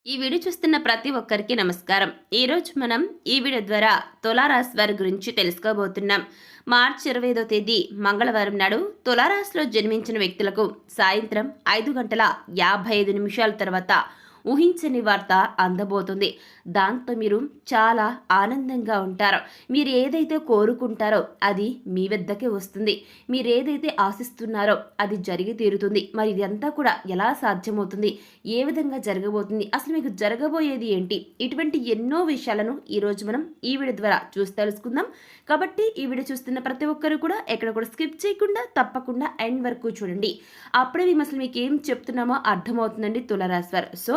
ఈ వీడియో చూస్తున్న ప్రతి ఒక్కరికి నమస్కారం. ఈరోజు మనం ఈ వీడియో ద్వారా తులారాశి వారి గురించి తెలుసుకోబోతున్నాం. మార్చి 25వ తేదీ మంగళవారం నాడు తులారాశిలో జన్మించిన వ్యక్తులకు సాయంత్రం 5:55 తర్వాత ఊహించని వార్త అందబోతుంది. దాంతో మీరు చాలా ఆనందంగా ఉంటారు. మీరు ఏదైతే కోరుకుంటారో అది మీ వద్దకే వస్తుంది. మీరు ఏదైతే ఆశిస్తున్నారో అది జరిగి తీరుతుంది. మరి ఇదంతా కూడా ఎలా సాధ్యమవుతుంది, ఏ విధంగా జరగబోతుంది, అసలు మీకు జరగబోయేది ఏంటి, ఇటువంటి ఎన్నో విషయాలను ఈరోజు మనం ఈ వీడియో ద్వారా చూసి తెలుసుకుందాం. కాబట్టి ఈ వీడియో చూస్తున్న ప్రతి ఒక్కరు కూడా ఎక్కడ కూడా స్కిప్ చేయకుండా తప్పకుండా ఎండ్ వరకు చూడండి. అప్పుడే మేము అసలు మీకు ఏం చెప్తున్నామో అర్థమవుతుందండి తులారాశి వారు. సో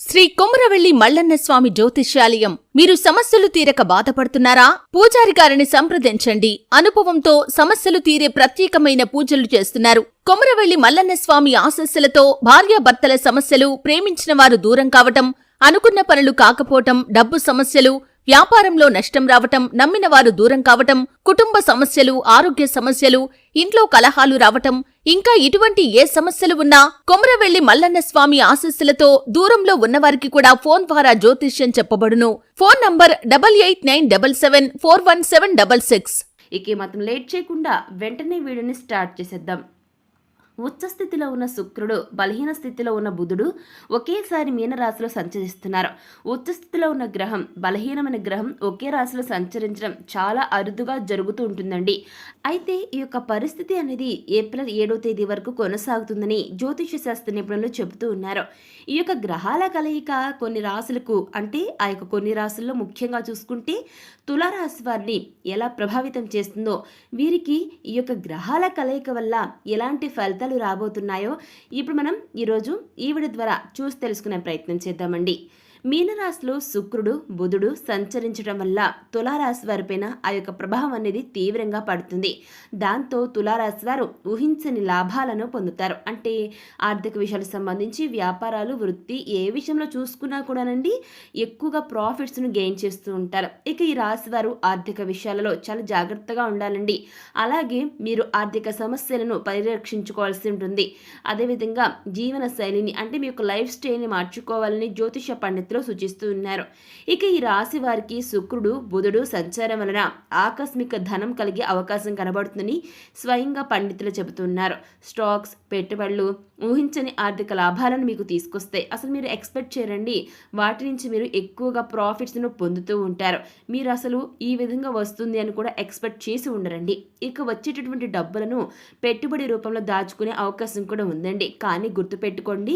శ్రీ కొమరవెల్లి మల్లన్న స్వామి జ్యోతిష్యాలయం. మీరు సమస్యలు తీరక బాధపడుతున్నారా? పూజారి గారిని సంప్రదించండి. అనుభవంతో సమస్యలు తీరే ప్రత్యేకమైన పూజలు చేస్తున్నారు. కొమరవెల్లి మల్లన్న స్వామి ఆశస్సులతో భార్యాభర్తల సమస్యలు, ప్రేమించిన వారు దూరం కావటం, అనుకున్న పనులు కాకపోవటం, డబ్బు సమస్యలు, వ్యాపారంలో నష్టం రావటం, నమ్మిన వారు దూరం కావటం, కుటుంబ సమస్యలు, ఆరోగ్య సమస్యలు, ఇంట్లో కలహాలు రావటం, ఇంకా ఇటువంటి ఏ సమస్యలు ఉన్నా కొమరవెల్లి మల్లన్న స్వామి ఆశీస్సులతో దూరంలో ఉన్నవారికి కూడా ఫోన్ ద్వారా జ్యోతిష్యం చెప్పబడును. Phone number 8897741766. ఇక మాత్రం లేట్ చేయకుండా వెంటనే వీడియోని స్టార్ట్ చేసేద్దాం. ఉచ్చ స్థితిలో ఉన్న శుక్రుడు, బలహీన స్థితిలో ఉన్న బుధుడు ఒకేసారి మీనరాశిలో సంచరిస్తున్నారు. ఉచ్చ స్థితిలో ఉన్న గ్రహం, బలహీనమైన గ్రహం ఒకే రాశిలో సంచరించడం చాలా అరుదుగా జరుగుతూ ఉంటుందండి. అయితే ఈ యొక్క పరిస్థితి అనేది ఏప్రిల్ 7వ తేదీ వరకు కొనసాగుతుందని జ్యోతిష శాస్త్ర నిపుణులు చెబుతూ ఉన్నారు. ఈ యొక్క గ్రహాల కలయిక కొన్ని రాశులకు, అంటే ఆ యొక్క కొన్ని రాశుల్లో ముఖ్యంగా చూసుకుంటే తులారాశి వారిని ఎలా ప్రభావితం చేస్తుందో, వీరికి ఈ యొక్క గ్రహాల కలయిక వల్ల ఎలాంటి ఫలితాలు రాబోతున్నాయో ఇప్పుడు మనం ఈరోజు ఈ వీడియో ద్వారా చూసి తెలుసుకునే ప్రయత్నం చేద్దామండి. మీనరాశిలో శుక్రుడు, బుధుడు సంచరించడం వల్ల తులారాశి వారిపైన ఆ యొక్క ప్రభావం అనేది తీవ్రంగా పడుతుంది. దాంతో తులారాశి వారు ఊహించని లాభాలను పొందుతారు. అంటే ఆర్థిక విషయాలకు సంబంధించి వ్యాపారాలు, వృత్తి ఏ విషయంలో చూసుకున్నా కూడానండి ఎక్కువగా ప్రాఫిట్స్ను గెయిన్ చేస్తూ ఉంటారు. ఇక ఈ రాశి వారు ఆర్థిక విషయాలలో చాలా జాగ్రత్తగా ఉండాలండి. అలాగే మీరు ఆర్థిక సమస్యలను పరిరక్షించుకోవాల్సి ఉంటుంది. అదేవిధంగా జీవన శైలిని, అంటే మీ యొక్క లైఫ్ స్టైల్ని మార్చుకోవాలని జ్యోతిష పండితులు సూచిస్తూ ఉన్నారు. ఇక ఈ రాశి వారికి శుక్రుడు, బుధుడు సంచారం వలన ఆకస్మిక ధనం కలిగే అవకాశం కనబడుతుందని స్వయంగా పండితులు చెబుతున్నారు. స్టాక్స్, పెట్టుబడులు ఊహించని ఆర్థిక లాభాలను మీకు తీసుకొస్తాయి. అసలు మీరు ఎక్స్పెక్ట్ చేయరండి, వాటి నుంచి మీరు ఎక్కువగా ప్రాఫిట్స్ను పొందుతూ ఉంటారు. మీరు అసలు ఈ విధంగా వస్తుంది అని కూడా ఎక్స్పెక్ట్ చేసి ఉండరండి. ఇక వచ్చేటటువంటి డబ్బులను పెట్టుబడి రూపంలో దాచుకునే అవకాశం కూడా ఉందండి. కానీ గుర్తుపెట్టుకోండి,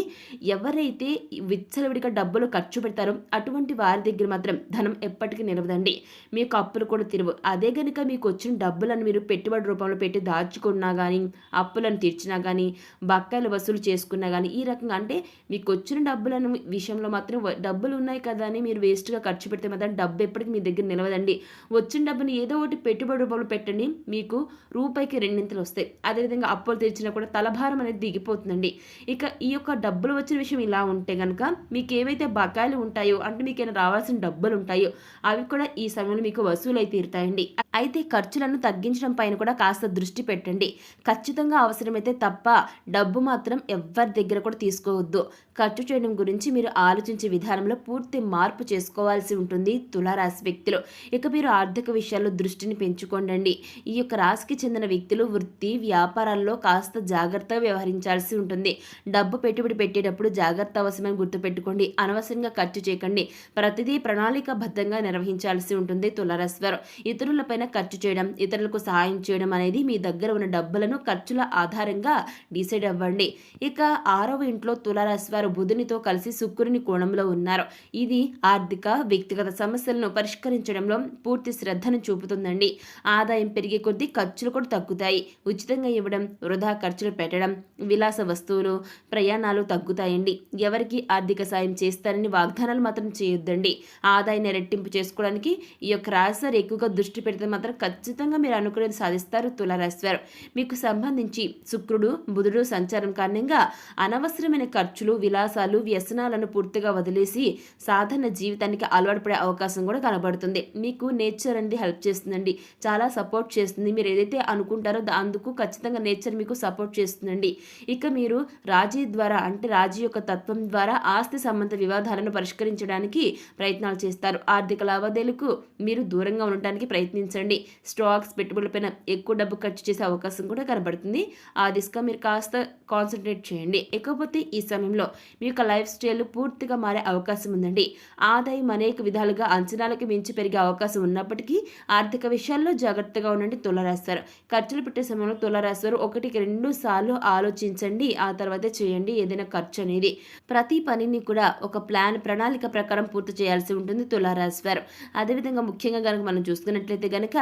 ఎవరైతే విచ్చలవిడిగా డబ్బులు ఖర్చు పెడతారో అటువంటి వారి దగ్గర మాత్రం ధనం ఎప్పటికీ నిలవదండి. మీకు అప్పులు కూడా తిరుగు. అదే కనుక మీకు వచ్చిన డబ్బులను మీరు పెట్టుబడి రూపంలో పెట్టి దాచుకున్నా కానీ, అప్పులను తీర్చినా కానీ, బకాయిలు వసూలు చేసుకున్నా కానీ, ఈ రకంగా అంటే మీకు వచ్చిన డబ్బులను విషయంలో మాత్రం డబ్బులు ఉన్నాయి కదా అని మీరు వేస్ట్గా ఖర్చు పెడితే మాత్రం డబ్బు ఎప్పటికీ మీ దగ్గర నిలవదండి. వచ్చిన డబ్బుని ఏదో ఒకటి పెట్టుబడి రూపంలో పెట్టండి, మీకు రూపాయికి రెండింతలు వస్తాయి. అదేవిధంగా అప్పులు తీర్చినా కూడా తలభారం అనేది దిగిపోతుందండి. ఇక ఈ యొక్క డబ్బులు వచ్చిన విషయం ఇలా ఉంటే కనుక మీకు ఏవైతే బకాయిలు ఉంటాయో, అంటే మీకు ఏమైనా రావాల్సిన డబ్బులు ఉంటాయో అవి కూడా ఈ సమయంలో మీకు వసూలై తీరుతాయండి. అయితే ఖర్చులను తగ్గించడం పైన కూడా కాస్త దృష్టి పెట్టండి. ఖచ్చితంగా అవసరమైతే తప్ప డబ్బు మాత్రం ఎవరి దగ్గర కూడా తీసుకోవద్దు. ఖర్చు చేయడం గురించి మీరు ఆలోచించే విధానంలో పూర్తి మార్పు చేసుకోవాల్సి ఉంటుంది తులారాశి వ్యక్తులు. ఇక మీరు ఆర్థిక విషయాల్లో దృష్టిని పెంచుకోండి. ఈ యొక్క రాశికి చెందిన వ్యక్తులు వృత్తి, వ్యాపారాల్లో కాస్త జాగ్రత్తగా వ్యవహరించాల్సి ఉంటుంది. డబ్బు పెట్టుబడి పెట్టేటప్పుడు జాగ్రత్త అవసరమని గుర్తుపెట్టుకోండి. అనవసరంగా ఖర్చు చేయకండి. ప్రతిదీ ప్రణాళికాబద్ధంగా నిర్వహించాల్సి ఉంటుంది తులారాశి వారు. ఇతరులపైన ఖర్చు చేయడం, ఇతరులకు సహాయం చేయడం అనేది మీ దగ్గర ఉన్న డబ్బులను ఖర్చుల ఆధారంగా డిసైడ్ అవ్వండి. ఇక 6వ ఇంట్లో తులారాశి వారు బుధునితో కలిసి శుక్రుని కోణంలో ఉన్నారు. ఇది ఆర్థిక, వ్యక్తిగత సమస్యలను పరిష్కరించడంలో పూర్తి శ్రద్ధను చూపుతుందండి. ఆదాయం పెరిగే కొద్దీ ఖర్చులు కూడా తగ్గుతాయి. ఉచితంగా ఇవ్వడం, వృధా ఖర్చులు పెట్టడం, విలాస వస్తువులు, ప్రయాణాలు తగ్గుతాయండి. ఎవరికి ఆర్థిక సాయం చేస్తారని వాగ్దానాలు మాత్రం చేయొద్దండి. ఆదాయాన్ని రెట్టింపు చేసుకోవడానికి ఈ యొక్క రాశి వారు ఎక్కువగా దృష్టి పెడితే మాత్రం ఖచ్చితంగా మీరు అనుకునేది సాధిస్తారు తులారాశి వారు. మీకు సంబంధించి శుక్రుడు, బుధుడు సంచారం కారణంగా అనవసరమైన ఖర్చులు, విలాసాలు వ్యసనాలను పూర్తిగా వదిలేసి సాధారణ జీవితానికి అలవాటు పడే అవకాశం కూడా కనబడుతుంది. మీకు నేచర్ అనేది హెల్ప్ చేస్తుందండి, చాలా సపోర్ట్ చేస్తుంది. మీరు ఏదైతే అనుకుంటారో అందుకు ఖచ్చితంగా నేచర్ మీకు సపోర్ట్ చేస్తుందండి. ఇక మీరు రాజీ ద్వారా అంటే రాజీ యొక్క తత్వం ద్వారా ఆస్తి సంబంధ వివాదాలను పరిష్కరించడానికి ప్రయత్నాలు చేస్తారు. ఆర్థిక లావాదేవీలకు మీరు దూరంగా ఉండటానికి ప్రయత్నించండి. స్టాక్స్ పెట్టుబడులపైన ఎక్కువ డబ్బు ఖర్చు చేసే అవకాశం కూడా కనబడుతుంది. ఆ దిశగా మీరు కాస్త కాన్సన్ట్రేట్ చేయండి. ఇకపోతే ఈ సమయంలో మీ యొక్క లైఫ్ స్టైల్ పూర్తిగా మారే అవకాశం ఉందండి. ఆదాయం అనేక విధాలుగా అంచనాలకు మించి పెరిగే అవకాశం ఉన్నప్పటికీ ఆర్థిక విషయాల్లో జాగ్రత్తగా ఉండండి తులారాశివారు. ఖర్చులు పెట్టే సమయంలో తులారాశివారు 1-2 సార్లు ఆలోచించండి, ఆ తర్వాతే చేయండి ఏదైనా ఖర్చు అనేది. ప్రతి పనిని కూడా ఒక ప్రణాళిక ప్రకారం పూర్తి చేయాల్సి ఉంటుంది తులారాశివారు. అదేవిధంగా ముఖ్యంగా కనుక మనం చూసుకున్నట్లయితే కనుక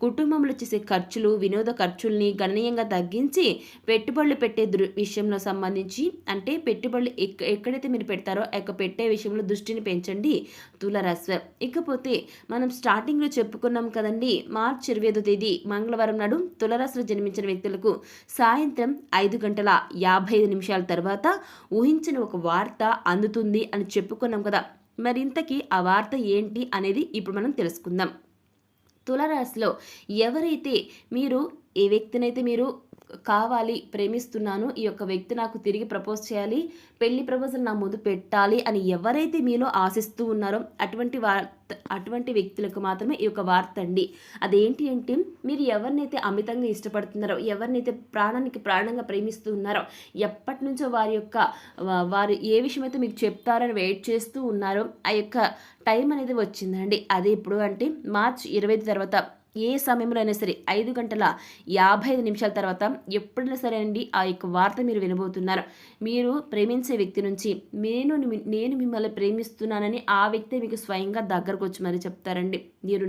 కుటుంబంలో చేసే ఖర్చులు, వినోద ఖర్చుల్ని గణనీయంగా తగ్గించి పెట్టుబడులు పెట్టే విషయంలో సంబంధించి అంటే పెట్టుబడులు ఎక్కడైతే మీరు పెడతారో పెట్టే విషయంలో దృష్టిని పెంచండి తులారాశివారు. ఇకపోతే మనం స్టార్టింగ్లో చెప్పుకున్నాం కదండి, మార్చి 25వ తేదీ మంగళవారం నాడు తులారాశిలో జన్మించిన వ్యక్తులకు సాయంత్రం 5:55 తర్వాత ఊహించిన ఒక వార్త అందుతుంది అని చెప్పుకున్నాం కదా. మరి ఇంతకీ ఆ వార్త ఏంటి అనేది ఇప్పుడు మనం తెలుసుకుందాం. తులారాశిలో ఎవరైతే మీరు ఏ వ్యక్తినైతే మీరు కావాలి, ప్రేమిస్తున్నాను, ఈ యొక్క వ్యక్తి నాకు తిరిగి ప్రపోజ్ చేయాలి, పెళ్లి ప్రపోజల్ నా ముందు పెట్టాలి అని ఎవరైతే మీలో ఆశిస్తూ ఉన్నారో అటువంటి వ్యక్తులకు మాత్రమే ఈ యొక్క వార్త అండి. అదేంటి అంటే మీరు ఎవరినైతే అమితంగా ఇష్టపడుతున్నారో, ఎవరినైతే ప్రాణానికి ప్రాణంగా ప్రేమిస్తూ ఉన్నారో, ఎప్పటి నుంచో వారు ఏ విషయం అయితే మీకు చెప్తారని వెయిట్ చేస్తూ ఉన్నారో ఆ యొక్క టైం అనేది వచ్చిందండి. అది ఇప్పుడు అంటే మార్చి 25 తర్వాత ఏ సమయంలో అయినా సరే 5:55 తర్వాత ఎప్పుడైనా సరే అండి ఆ యొక్క వార్త మీరు వినబోతున్నారు. మీరు ప్రేమించే వ్యక్తి నుంచి నేను మిమ్మల్ని ప్రేమిస్తున్నానని ఆ వ్యక్తి మీకు స్వయంగా దగ్గరకు వచ్చి మరి చెప్తారండి. మీరు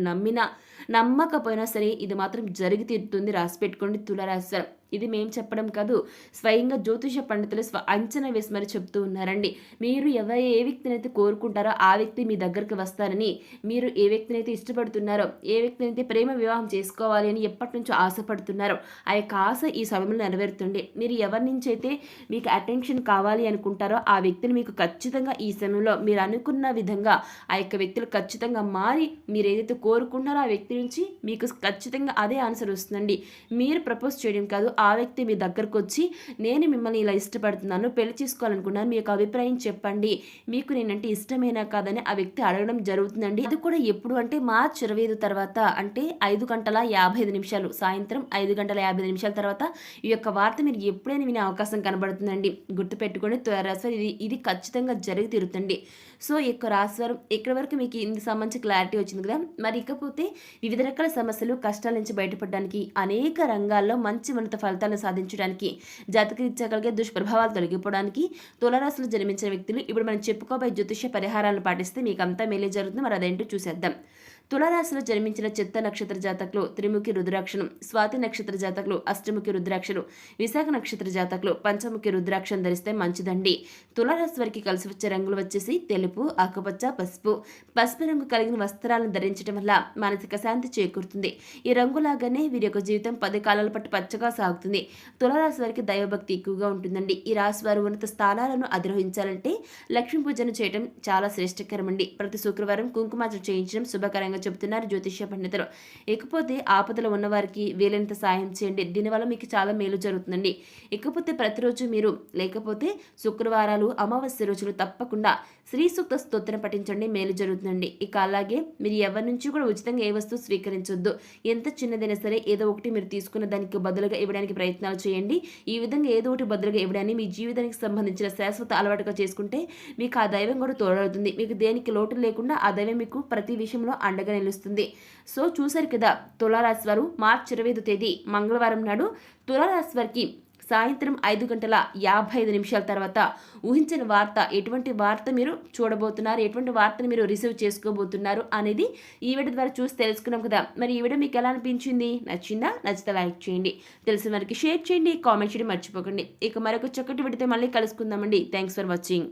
నమ్మకపోయినా సరే ఇది మాత్రం జరిగి తీరుతుంది, రాసి పెట్టుకోండి తులారాశి. ఇది మేము చెప్పడం కాదు, స్వయంగా జ్యోతిష పండితులు అంచనా వేసి మరి చెప్తూ ఉన్నారండి. మీరు ఏ వ్యక్తిని అయితే కోరుకుంటారో ఆ వ్యక్తి మీ దగ్గరికి వస్తారని, మీరు ఏ వ్యక్తిని అయితే ఇష్టపడుతున్నారో, ఏ వ్యక్తిని అయితే ప్రేమ వివాహం చేసుకోవాలి అని ఎప్పటి నుంచో ఆశపడుతున్నారో ఆ యొక్క ఆశ ఈ సమయంలో నెరవేరుతుంది. మీరు ఎవరి నుంచి అయితే మీకు అటెన్షన్ కావాలి అనుకుంటారో ఆ వ్యక్తిని మీకు ఖచ్చితంగా ఈ సమయంలో మీరు అనుకున్న విధంగా ఆ యొక్క వ్యక్తులు ఖచ్చితంగా మారి మీరు ఏదైతే కోరుకుంటారో ఆ వ్యక్తి నుంచి మీకు ఖచ్చితంగా అదే ఆన్సర్ వస్తుందండి. మీరు ప్రపోజ్ చేయడం కాదు, ఆ వ్యక్తి మీ దగ్గరకు వచ్చి నేను మిమ్మల్ని ఇలా ఇష్టపడుతున్నాను, పెళ్లి చేసుకోవాలనుకున్నాను, మీ యొక్క అభిప్రాయం చెప్పండి, మీకు నేనంటే ఇష్టమేనా కాదని ఆ వ్యక్తి అడగడం జరుగుతుందండి. అది కూడా ఎప్పుడు అంటే మార్చి 25 తర్వాత అంటే 5:55 సాయంత్రం 5:55 తర్వాత ఈ యొక్క వార్త మీరు ఎప్పుడైనా వినే అవకాశం కనబడుతుందండి. గుర్తుపెట్టుకోండి తులారాశి, ఇది ఖచ్చితంగా జరిగి తీరుతుంది. సో ఈ యొక్క రాశివారు ఇక్కడి వరకు మీకు ఇందుకు సంబంధించి క్లారిటీ వచ్చింది కదా. మరి ఇకపోతే వివిధ రకాల సమస్యలు, కష్టాల నుంచి బయటపడడానికి, అనేక రంగాల్లో మంచి ఉన్నత ఫలితాలను సాధించడానికి, జాతకరీత్యా కలిగే దుష్ప్రభావాలు తొలగిపోవడానికి తులారాశిలో జన్మించిన వ్యక్తులు ఇప్పుడు మనం చెప్పుకోబోయే జ్యోతిష్య పరిహారాలను పాటిస్తే మీకు అంతా మేలే జరుగుతుంది. మరి అదేంటో చూసేద్దాం. తులారాశిలో జన్మించిన చిత్త నక్షత్ర జాతకులు త్రిముఖి రుద్రాక్షను, స్వాతి నక్షత్ర జాతకులు అష్టముఖి రుద్రాక్షను, విశాఖ నక్షత్ర జాతకులు పంచముఖి రుద్రాక్షను ధరిస్తే మంచిదండి. తులారాశి వారికి కలిసి వచ్చే రంగులు వచ్చేసి తెలుపు, ఆకుపచ్చ, పసుపు రంగు కలిగిన వస్త్రాలను ధరించడం వల్ల మానసిక శాంతి చేకూరుతుంది. ఈ రంగులాగానే వీరి యొక్క జీవితం 10 కాలాల పాటు పచ్చగా సాగుతుంది. తులారాశి వారికి దైవభక్తి ఎక్కువగా ఉంటుందండి. ఈ రాశి వారు ఉన్నత స్థానాలను అధిరోహించాలంటే లక్ష్మీ పూజను చేయడం చాలా శ్రేష్టకరమండి. ప్రతి శుక్రవారం కుంకుమార్చన చేయించడం శుభకరంగా చెబుతున్నారు జ్యోతిష్య పండితులు. ఇకపోతే ఆపదలో ఉన్నవారికి వీలైనంత సాయం చేయండి, దీనివల్ల మీకు చాలా మేలు జరుగుతుందండి. ఇకపోతే ప్రతిరోజు మీరు లేకపోతే శుక్రవారాలు, అమావాస్య రోజులు తప్పకుండా శ్రీ సూక్త స్తోత్రం పఠించండి, మేలు జరుగుతుందండి. ఇక అలాగే మీరు ఎవరి నుంచి కూడా ఉచితంగా ఏ వస్తువు స్వీకరించొద్దు. ఎంత చిన్నదైనా సరే ఏదో ఒకటి మీరు తీసుకున్న దానికి బదులుగా ఇవ్వడానికి ప్రయత్నాలు చేయండి. ఈ విధంగా ఏదో ఒకటి బదులుగా ఇవ్వడాన్ని మీ జీవితానికి సంబంధించిన శాశ్వత అలవాటుగా చేసుకుంటే మీకు ఆ దైవం కూడా తోడవుతుంది. మీకు దేనికి లోటు లేకుండా ఆ దైవం మీకు ప్రతి విషయంలో అండగా నిలుస్తుంది. సో చూసారు కదా, తులారాశి వారు మార్చి 25వ తేదీ మంగళవారం నాడు తులారాశి వారికి సాయంత్రం 5:55 తర్వాత ఊహించిన వార్త, ఎటువంటి వార్త మీరు చూడబోతున్నారు, ఎటువంటి వార్తను మీరు రిసీవ్ చేసుకోబోతున్నారు అనేది ఈ వీడియో ద్వారా చూసి తెలుసుకున్నాం కదా. మరి ఈ వీడియో మీకు ఎలా అనిపించింది? నచ్చిందా? నచ్చితే లైక్ చేయండి, తెలిసిన వారికి షేర్ చేయండి, కామెంట్ చేయడం మర్చిపోకండి. ఇక మరొక చక్కటి వీడియోతో మళ్ళీ కలుసుకుందామండి. Thanks for watching.